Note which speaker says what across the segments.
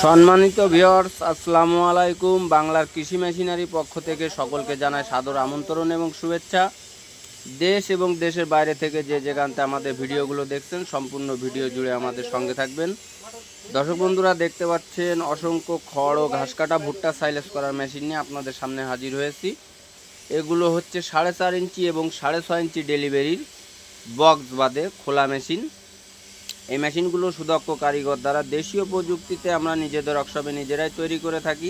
Speaker 1: সম্মানিত ভিউয়ার্স, আসসালামু আলাইকুম। বাংলার কৃষি মেশিনারি পক্ষ থেকে সকলকে জানাই সাদর আমন্ত্রণ এবং শুভেচ্ছা। দেশ এবং দেশের বাইরে থেকে যে যেখানতে আমাদের ভিডিওগুলো দেখছেন, সম্পূর্ণ ভিডিও জুড়ে আমাদের সঙ্গে থাকবেন। দর্শক বন্ধুরা, দেখতে পাচ্ছেন অসংখ্য খড় ও ঘাস কাটা ভুট্টা সাইলেজ করার মেশিন নিয়ে আপনাদের সামনে হাজির হয়েছি। এগুলো হচ্ছে 4.5 ইঞ্চি এবং 6.5 ইঞ্চি ডেলিভারির বক্স বাদে খোলা মেশিন। এই মেশিনগুলো সুদক্ষ কারিগর দ্বারা দেশীয় প্রযুক্তিতে আমরা নিজেদের ওয়ার্কশপে নিজেরাই তৈরি করে থাকি।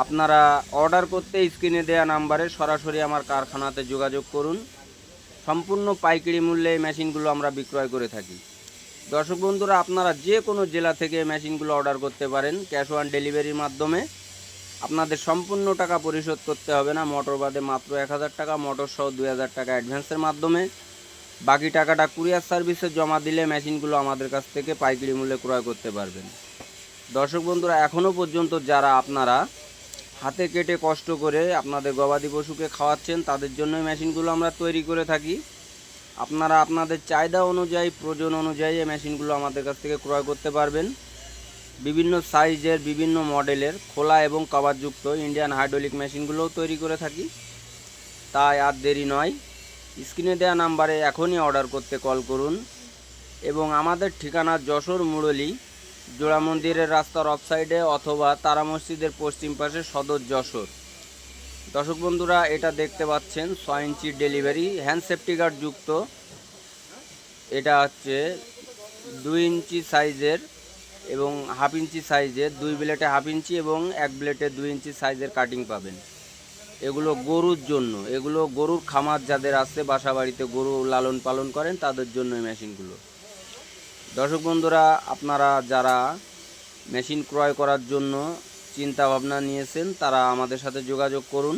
Speaker 1: আপনারা অর্ডার করতে স্ক্রিনে দেওয়া নাম্বারে সরাসরি আমার কারখানাতে যোগাযোগ করুন। সম্পূর্ণ পাইকারি মূল্যে এই মেশিনগুলো আমরা বিক্রয় করে থাকি। দর্শক বন্ধুরা, আপনারা যে কোনো জেলা থেকে এই মেশিনগুলো অর্ডার করতে পারেন ক্যাশ অন ডেলিভারির মাধ্যমে। আপনাদের সম্পূর্ণ টাকা পরিশোধ করতে হবে না। মোটর বাদে মাত্র 1000 টাকা, মোটর সহ 2000 টাকা অ্যাডভান্সের মাধ্যমে বাকি টাকাটা কুরিয়ার সার্ভিসে জমা দিলে মেশিনগুলো আমাদের কাছ থেকে পাইকারি মূল্যে ক্রয় করতে পারবেন। দর্শক বন্ধুরা, এখনও পর্যন্ত যারা আপনারা হাতে কেটে কষ্ট করে আপনাদের গবাদি পশুকে খাওয়াচ্ছেন, তাদের জন্যই মেশিনগুলো আমরা তৈরি করে থাকি। আপনারা আপনাদের চাহিদা অনুযায়ী, প্রয়োজন অনুযায়ী এই মেশিনগুলো আমাদের কাছ থেকে ক্রয় করতে পারবেন। বিভিন্ন সাইজের, বিভিন্ন মডেলের খোলা এবং কভারযুক্ত ইন্ডিয়ান হাইড্রোলিক মেশিনগুলোও তৈরি করে থাকি। তাই আর দেরি নয়, স্ক্রিনে দেওয়া নাম্বারে এখনই অর্ডার করতে কল করুন। এবং আমাদের ঠিকানা যশোর মুরলী, জোড়া মন্দিরের রাস্তার অফ সাইডে অথবা তারা মসজিদের পশ্চিম পাশে, সদর যশোর। দর্শক বন্ধুরা, এটা দেখতে পাচ্ছেন 6 ইঞ্চি ডেলিভারি হ্যান্ড সেফটি গার্ড যুক্ত। এটা হচ্ছে 2 ইঞ্চি সাইজের এবং হাফ ইঞ্চি সাইজের, 2 ব্লেডে হাফ ইঞ্চি এবং 1 ব্লেডে 2 ইঞ্চি সাইজের কাটিং পাবেন। এগুলো গরুর জন্য, এগুলো গরুর খামার যাদের আছে, বাসা বাড়িতে গরু লালন পালন করেন, তাদের জন্য এই মেশিনগুলো। দর্শক বন্ধুরা, আপনারা যারা মেশিন ক্রয় করার জন্য চিন্তা ভাবনা নিয়েছেন, তারা আমাদের সাথে যোগাযোগ করুন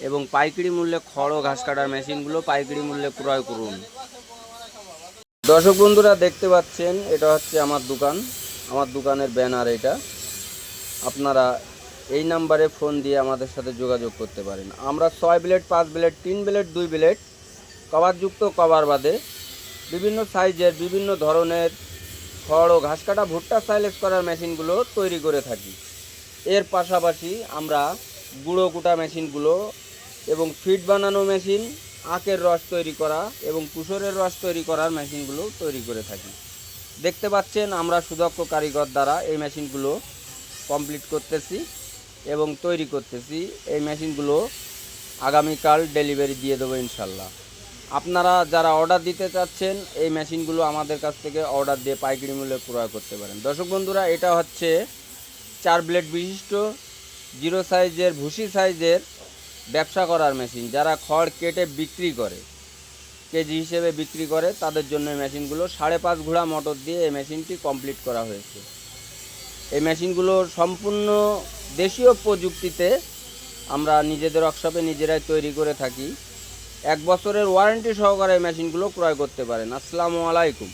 Speaker 1: এবং পাইকারি মূল্যে খড় ও ঘাস কাটার মেশিনগুলো পাইকারি মূল্যে ক্রয় করুন। দর্শক বন্ধুরা, দেখতে পাচ্ছেন এটা হচ্ছে আমার দোকান, আমার দোকানের ব্যানার এটা। আপনারা এই নাম্বারে ফোন দিয়ে আমাদের সাথে যোগাযোগ করতে পারেন। আমরা 6 ব্লেড, 5 ব্লেড, 3 ব্লেড, 2 ব্লেড, কভারযুক্ত, কভার বাদে বিভিন্ন সাইজের, বিভিন্ন ধরনের খড় ও ঘাস কাটা ভুট্টা সাইলেজ করার মেশিনগুলো তৈরি করে থাকি। এর পাশাপাশি আমরা গুঁড়ো কুটা মেশিনগুলো এবং ফিড বানানো মেশিন, আখের রস তৈরি করা এবং কুসরের রস তৈরি করার মেশিনগুলো তৈরি করে থাকি। দেখতে পাচ্ছেন আমরা সুদক্ষ কারিগর দ্বারা এই মেশিনগুলো কমপ্লিট করতেছি এবং তৈরি করতেছি। এই মেশিনগুলো আগামীকাল ডেলিভারি দিয়ে দেবো ইনশাল্লাহ। আপনারা যারা অর্ডার দিতে চাচ্ছেন, এই মেশিনগুলো আমাদের কাছ থেকে অর্ডার দিয়ে পাইকারি মূল্যে ক্রয় করতে পারেন। দর্শক বন্ধুরা, এটা হচ্ছে 4 ব্লেড বিশিষ্ট 0 সাইজের, ভুসি সাইজের ব্যবসা করার মেশিন। যারা খড় কেটে বিক্রি করে, কেজি হিসেবে বিক্রি করে, তাদের জন্য এই মেশিনগুলো 5.5 ঘোড়া মোটর দিয়ে এই মেশিনটি কমপ্লিট করা হয়েছে। এই মেশিনগুলো সম্পূর্ণ দেশীয় প্রযুক্তিতে আমরা নিজেদের ওয়ার্কশপে নিজেরাই তৈরি করে থাকি। 1 বছরের ওয়ারেন্টি সহকারে এই মেশিনগুলো ক্রয় করতে পারেন। আসসালামু আলাইকুম।